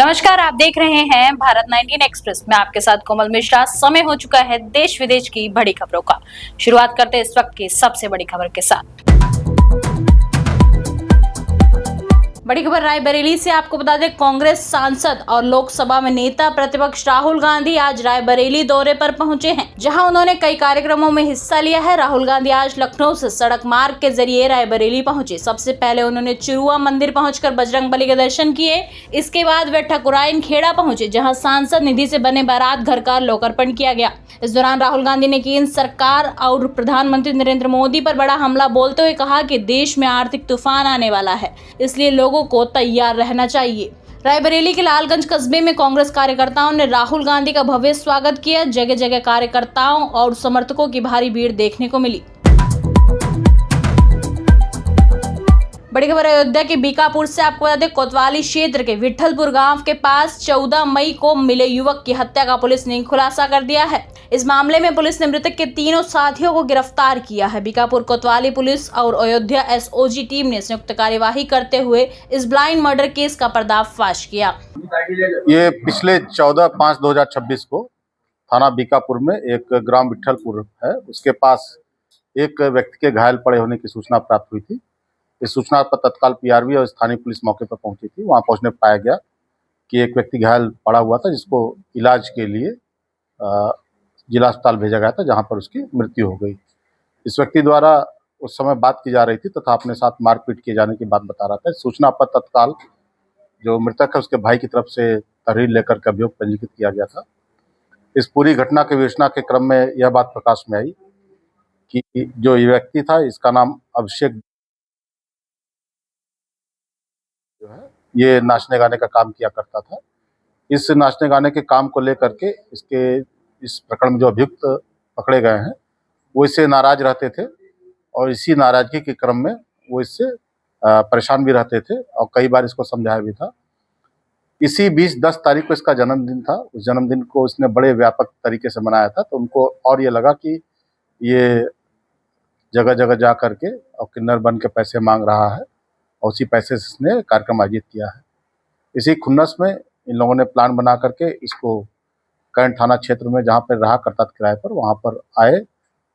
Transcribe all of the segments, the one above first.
नमस्कार, आप देख रहे हैं भारत 19 एक्सप्रेस में आपके साथ कोमल मिश्रा। समय हो चुका है देश विदेश की बड़ी खबरों का। शुरुआत करते हैं इस वक्त की सबसे बड़ी खबर के साथ। बड़ी खबर रायबरेली से आपको बता दें, कांग्रेस सांसद और लोकसभा में नेता प्रतिपक्ष राहुल गांधी आज रायबरेली दौरे पर पहुंचे हैं, जहां उन्होंने कई कार्यक्रमों में हिस्सा लिया है। राहुल गांधी आज लखनऊ से सड़क मार्ग के जरिए रायबरेली पहुंचे। सबसे पहले उन्होंने चिरुआ मंदिर पहुंचकर बजरंगबली के दर्शन किए। इसके बाद वे ठकुराइन खेड़ा पहुंचे, जहां सांसद निधि से बने बारात घर का लोकार्पण किया गया। इस दौरान राहुल गांधी ने केंद्र सरकार और प्रधानमंत्री नरेंद्र मोदी पर बड़ा हमला बोलते हुए कहा कि देश में आर्थिक तूफान आने वाला है, इसलिए लोगों को तैयार रहना चाहिए। रायबरेली के लालगंज कस्बे में कांग्रेस कार्यकर्ताओं ने राहुल गांधी का भव्य स्वागत किया। जगह जगह कार्यकर्ताओं और समर्थकों की भारी भीड़ देखने को मिली। बड़ी खबर अयोध्या के बीकापुर से आपको बता दें, कोतवाली क्षेत्र के विठलपुर गांव के पास 14 मई को मिले युवक की हत्या का पुलिस ने खुलासा कर दिया है। इस मामले में पुलिस ने मृतक के तीनों साथियों को गिरफ्तार किया है। बीकापुर कोतवाली पुलिस और अयोध्या एसओजी टीम ने संयुक्त कार्यवाही करते हुए इस ब्लाइंड मर्डर केस का पर्दाफाश किया। ये पिछले 14/5/2026 को थाना बीकापुर में एक ग्राम विठलपुर है, उसके पास एक व्यक्ति के घायल पड़े होने की सूचना प्राप्त हुई थी। इस सूचना पर तत्काल पीआरवी और स्थानीय पुलिस मौके पर पहुंची थी। वहां पहुंचने पर पाया गया कि एक व्यक्ति घायल पड़ा हुआ था, जिसको इलाज के लिए जिला अस्पताल भेजा गया था, जहां पर उसकी मृत्यु हो गई। इस व्यक्ति द्वारा उस समय बात की जा रही थी तथा अपने साथ मारपीट किए जाने की बात बता रहा था। इस सूचना पर तत्काल जो मृतक है उसके भाई की तरफ से तहरीर लेकर के अभियोग पंजीकृत किया गया था। इस पूरी घटना के विवेचना के क्रम में यह बात प्रकाश में आई कि जो ये व्यक्ति था, इसका नाम अभिषेक जो है, ये नाचने गाने का काम किया करता था। इस नाचने गाने के काम को लेकर के इस प्रकरण में जो अभियुक्त पकड़े गए हैं वो इससे नाराज रहते थे और इसी नाराजगी के क्रम में वो इससे परेशान भी रहते थे और कई बार इसको समझाया भी था। इसी 10 तारीख को इसका जन्मदिन था। उस जन्मदिन को इसने बड़े व्यापक तरीके से मनाया था, तो उनको और ये लगा कि ये जगह जगह जा करके और किन्नर बन के पैसे मांग रहा है और उसी पैसे से इसने कार्यक्रम आयोजित किया है। इसी खुन्नस में इन लोगों ने प्लान बना करके इसको कैंट थाना क्षेत्र में जहाँ पर रहा करता था किराए पर, वहाँ पर आए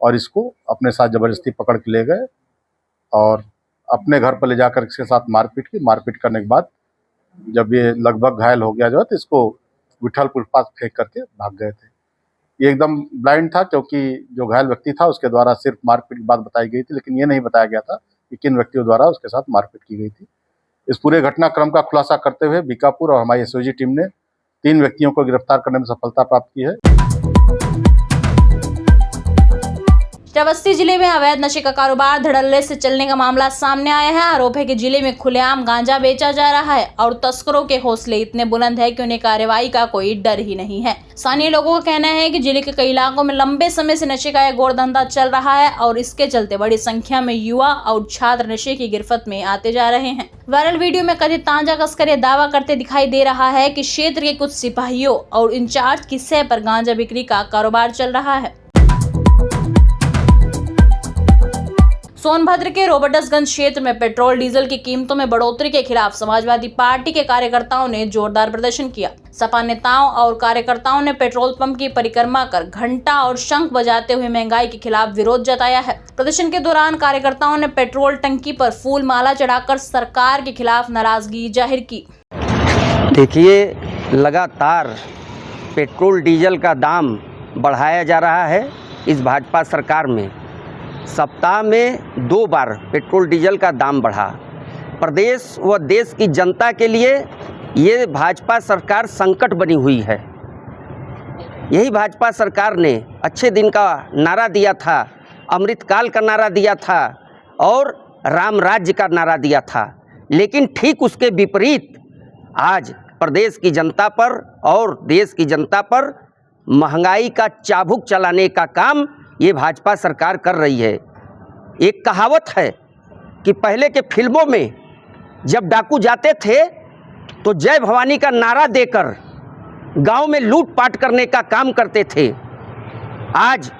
और इसको अपने साथ जबरदस्ती पकड़ के ले गए और अपने घर पर ले जाकर इसके साथ मारपीट की। मारपीट करने के बाद जब ये लगभग घायल हो गया जो है, तो इसको विठलपुर पास फेंक करके भाग गए थे। ये एकदम ब्लाइंड था, क्योंकि जो घायल व्यक्ति था उसके द्वारा सिर्फ मारपीट की बात बताई गई थी, लेकिन ये नहीं बताया गया था कि किन व्यक्तियों द्वारा उसके साथ मारपीट की गई थी। इस पूरे घटनाक्रम का खुलासा करते हुए बीकापुर और हमारी एसओजी टीम ने 3 व्यक्तियों को गिरफ्तार करने में सफलता प्राप्त की है। श्रावस्ती जिले में अवैध नशे का कारोबार धड़ल्ले से चलने का मामला सामने आया है। आरोप है कि जिले में खुलेआम गांजा बेचा जा रहा है और तस्करों के हौसले इतने बुलंद है कि उन्हें कार्रवाई का कोई डर ही नहीं है। स्थानीय लोगों का कहना है कि जिले के कई इलाकों में लंबे समय से नशे का गोर धंधा चल रहा है और इसके चलते बड़ी संख्या में युवा और छात्र नशे की गिरफ्त में आते जा रहे हैं। वायरल वीडियो में कथित तांजा तस्कर दावा करते दिखाई दे रहा है कि क्षेत्र के कुछ सिपाहियों और इंचार्ज की सह पर गांजा बिक्री का कारोबार चल रहा है। सोनभद्र के रोबर्ट्सगंज क्षेत्र में पेट्रोल डीजल की कीमतों में बढ़ोतरी के खिलाफ समाजवादी पार्टी के कार्यकर्ताओं ने जोरदार प्रदर्शन किया। सपा नेताओं और कार्यकर्ताओं ने पेट्रोल पंप की परिक्रमा कर घंटा और शंख बजाते हुए महंगाई के खिलाफ विरोध जताया है। प्रदर्शन के दौरान कार्यकर्ताओं ने पेट्रोल टंकी पर फूल माला चढ़ाकर सरकार के खिलाफ नाराजगी जाहिर की। देखिए, लगातार पेट्रोल डीजल का दाम बढ़ाया जा रहा है। इस भाजपा सरकार में सप्ताह में 2 बार पेट्रोल डीजल का दाम बढ़ा। प्रदेश व देश की जनता के लिए ये भाजपा सरकार संकट बनी हुई है। यही भाजपा सरकार ने अच्छे दिन का नारा दिया था, अमृतकाल का नारा दिया था और राम राज्य का नारा दिया था, लेकिन ठीक उसके विपरीत आज प्रदेश की जनता पर और देश की जनता पर महंगाई का चाबुक चलाने का काम ये भाजपा सरकार कर रही है। एक कहावत है कि पहले के फिल्मों में जब डाकू जाते थे तो जय भवानी का नारा देकर गांव में लूटपाट करने का काम करते थे। आज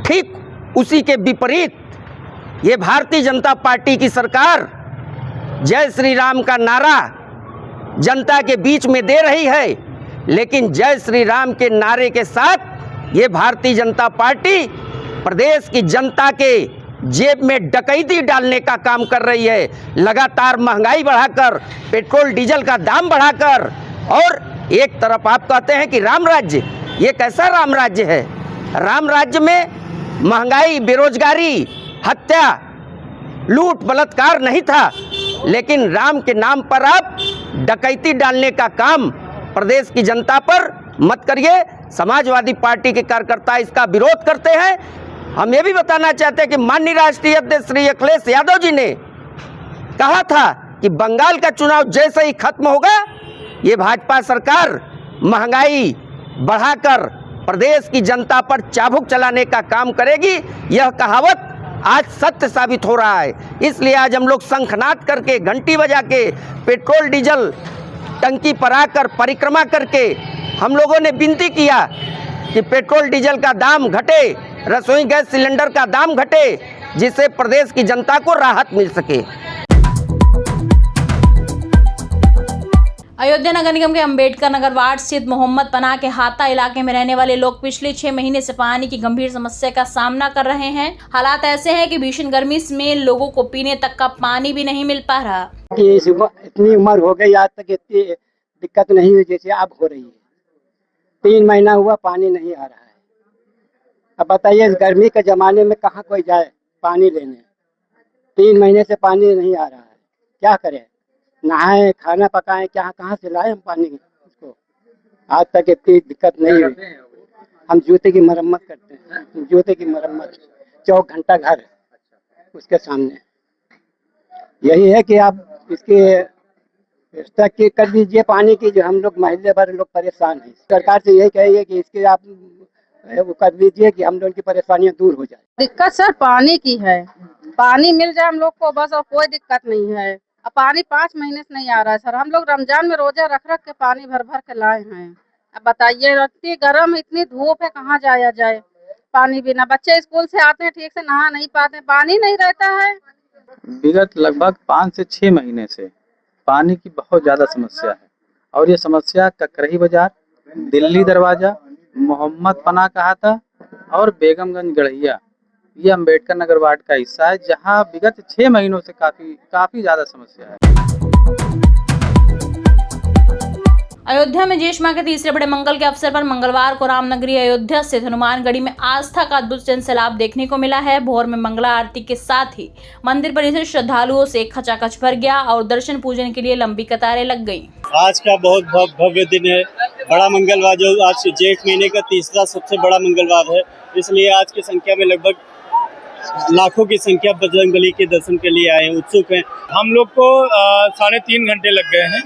ठीक उसी के विपरीत ये भारतीय जनता पार्टी की सरकार जय श्री राम का नारा जनता के बीच में दे रही है, लेकिन जय श्री राम के नारे के साथ ये भारतीय जनता पार्टी प्रदेश की जनता के जेब में डकैती डालने का काम कर रही है। लगातार महंगाई बढ़ाकर, पेट्रोल डीजल का दाम बढ़ाकर, और एक तरफ आप कहते हैं कि राम राज्य, ये कैसा राम राज्य है? राम राज्य में महंगाई, बेरोजगारी, हत्या, लूट, बलात्कार नहीं था, लेकिन राम के नाम पर आप डकैती डालने का काम प्रदेश की जनता पर मत करिए। समाजवादी पार्टी के कार्यकर्ता इसका विरोध करते हैं। हम ये भी बताना चाहते हैं कि माननीय राष्ट्रीय अध्यक्ष श्री अखिलेश यादव जी ने कहा था कि बंगाल का चुनाव जैसे ही खत्म होगा, ये भाजपा सरकार महंगाई बढ़ाकर प्रदेश की जनता पर चाबुक चलाने का काम करेगी। यह कहावत आज सत्य साबित हो रहा है। इसलिए आज हम लोग शंखनाद करके, घंटी बजा के, पेट्रोल डीजल टंकी पर आकर परिक्रमा करके हम लोगों ने विनती किया कि पेट्रोल डीजल का दाम घटे, रसोई गैस सिलेंडर का दाम घटे, जिससे प्रदेश की जनता को राहत मिल सके। अयोध्या नगर निगम के अंबेडकर नगर वार्ड स्थित मोहम्मद पनाह के हाता इलाके में रहने वाले लोग पिछले 6 महीने से पानी की गंभीर समस्या का सामना कर रहे हैं। हालात ऐसे हैं कि भीषण गर्मी में लोगों को पीने तक का पानी भी नहीं मिल पा रहा। इतनी उम्र हो गई, आज तक इतनी दिक्कत नहीं हुई जैसे अब हो रही है। 3 महीना हुआ पानी नहीं आ रहा है। अब बताइए, गर्मी के ज़माने में कहाँ कोई जाए पानी लेने? 3 महीने से पानी नहीं आ रहा है, क्या करें? नहाएं, खाना पकाएं, कहाँ से लाएं हम पानी उसको? आज तक इतनी दिक्कत नहीं हुई। हम जूते की मरम्मत करते हैं, जूते की मरम्मत, 24 घंटा घर उसके सामने। यही है कि आप इसकी व्यवस्था की कर दीजिए पानी की, जो हम लोग महल्ले भर लोग परेशान हैं। सरकार से यही कहिए कि इसके आप वो कर दीजिए कि हम लोग की परेशानियां दूर हो जाए। दिक्कत सर पानी की है, पानी मिल जाए हम लोग को बस, और कोई दिक्कत नहीं है। अब पानी 5 महीने से नहीं आ रहा है सर। हम लोग रमजान में रोजा रख के पानी भर भर के लाए हैं। अब बताइए, इतनी गर्म, इतनी धूप है, कहाँ जाया जाए पानी बिना? बच्चे स्कूल से आते हैं, ठीक से नहा नहीं पाते, पानी नहीं रहता है। विगत लगभग 5 से 6 महीने से पानी की बहुत ज़्यादा समस्या है, और ये समस्या ककरही बाजार, दिल्ली दरवाजा, मोहम्मद पनाह का हाता और बेगमगंज गढ़िया, ये अंबेडकर नगर वार्ड का हिस्सा है, जहां विगत 6 महीनों से काफी ज्यादा समस्या है। अयोध्या में ज्येष्ठ माह के तीसरे बड़े मंगल के अवसर पर मंगलवार को रामनगरी अयोध्या स्थित हनुमानगढ़ी में आस्था का अद्भुत जनसैलाब देखने को मिला है। भोर में मंगला आरती के साथ ही मंदिर परिसर श्रद्धालुओं से खचाखच भर गया और दर्शन पूजन के लिए लंबी कतारें लग गईं। आज का बहुत भव्य दिन है, बड़ा मंगलवार, जो आज जेठ महीने का तीसरा सबसे बड़ा मंगलवार है। इसलिए आज की संख्या में लगभग लाखों की संख्या बजरंगबली के दर्शन के लिए आए, उत्सुक हैं। हम लोग को 3.5 घंटे लग गए हैं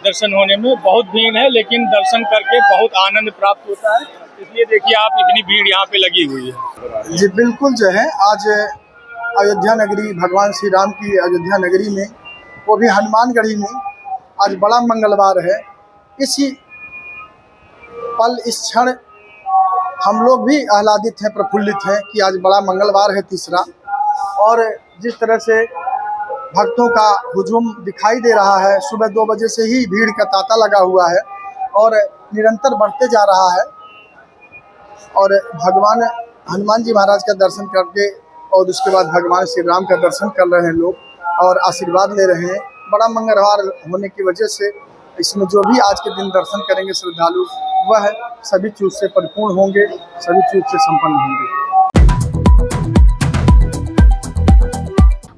दर्शन होने में। बहुत भीड़ है, लेकिन दर्शन करके बहुत आनंद प्राप्त होता है। इसलिए देखिए आप, इतनी भीड़ यहाँ पे लगी हुई है। जी बिल्कुल, जो है आज अयोध्या नगरी, भगवान श्री राम की अयोध्या नगरी में, वो भी हनुमानगढ़ी में आज बड़ा मंगलवार है। इसी पल, इस क्षण हम लोग भी आह्लादित हैं, प्रफुल्लित हैं कि आज बड़ा मंगलवार है तीसरा, और जिस तरह से भक्तों का हुजूम दिखाई दे रहा है। सुबह 2 बजे से ही भीड़ का तांता लगा हुआ है और निरंतर बढ़ते जा रहा है। और भगवान हनुमान जी महाराज का दर्शन करके और उसके बाद भगवान श्री राम का दर्शन कर रहे हैं लोग और आशीर्वाद ले रहे हैं। बड़ा मंगलवार होने की वजह से इसमें जो भी आज के दिन दर्शन करेंगे श्रद्धालु, वह सभी चीज़ से परिपूर्ण होंगे, सभी चीज़ से संपन्न होंगे।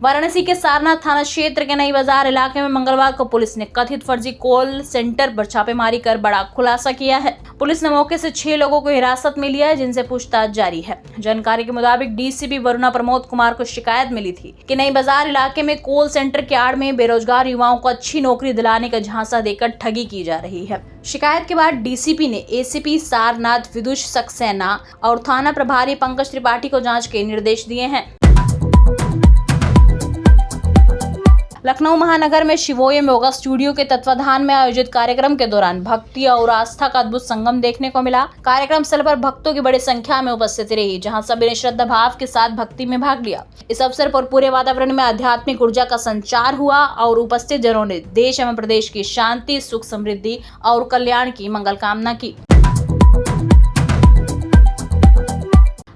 वाराणसी के सारनाथ थाना क्षेत्र के नई बाजार इलाके में मंगलवार को पुलिस ने कथित फर्जी कॉल सेंटर पर छापेमारी कर बड़ा खुलासा किया है। पुलिस ने मौके से 6 लोगों को हिरासत में लिया है, जिनसे पूछताछ जारी है। जानकारी के मुताबिक डीसीपी वरुणा प्रमोद कुमार को शिकायत मिली थी कि नई बाजार इलाके में कॉल सेंटर के आड़ में बेरोजगार युवाओं को अच्छी नौकरी दिलाने का झांसा देकर ठगी की जा रही है। शिकायत के बाद डीसीपी ने एसीपी सारनाथ विदुष सक्सेना और थाना प्रभारी पंकज त्रिपाठी को जाँच के निर्देश दिए हैं। लखनऊ महानगर में शिवोयम योगा स्टूडियो के तत्वाधान में आयोजित कार्यक्रम के दौरान भक्ति और आस्था का अद्भुत संगम देखने को मिला। कार्यक्रम स्थल पर भक्तों की बड़ी संख्या में उपस्थिति रही, जहां सभी ने श्रद्धा भाव के साथ भक्ति में भाग लिया। इस अवसर पर पूरे वातावरण में आध्यात्मिक ऊर्जा का संचार हुआ और उपस्थित जनों ने देश एवं प्रदेश की शांति, सुख, समृद्धि और कल्याण की मंगल कामना की।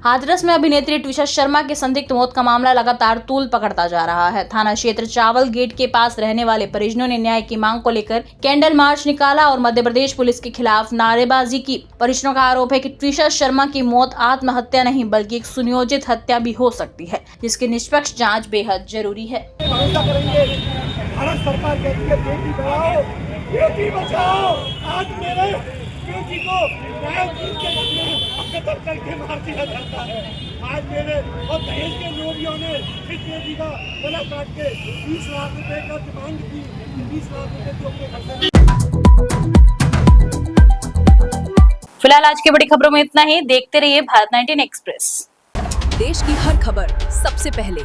हाथरस में अभिनेत्री ट्विशा शर्मा की संदिग्ध मौत का मामला लगातार तूल पकड़ता जा रहा है। थाना क्षेत्र चावल गेट के पास रहने वाले परिजनों ने न्याय की मांग को लेकर कैंडल मार्च निकाला और मध्य प्रदेश पुलिस के खिलाफ नारेबाजी की। परिजनों का आरोप है कि ट्विशा शर्मा की मौत आत्महत्या नहीं बल्कि एक सुनियोजित हत्या भी हो सकती है, जिसकी निष्पक्ष जाँच बेहद जरूरी है। भारत सरकार कहती है बेटी पढ़ाओ बेटी बचाओ। आज मेरे बेटी को कत्ल करके मार दिया जाता है। आज मेरे और दहेज के लोभियों ने इस बेटी का गला काट के 20 लाख रुपए का डिमांड की। 20 लाख रुपए जो अपने घर से। फिलहाल आज की बड़ी खबरों में इतना ही। देखते रहिए भारत 19 एक्सप्रेस। देश की हर खबर सबसे पहले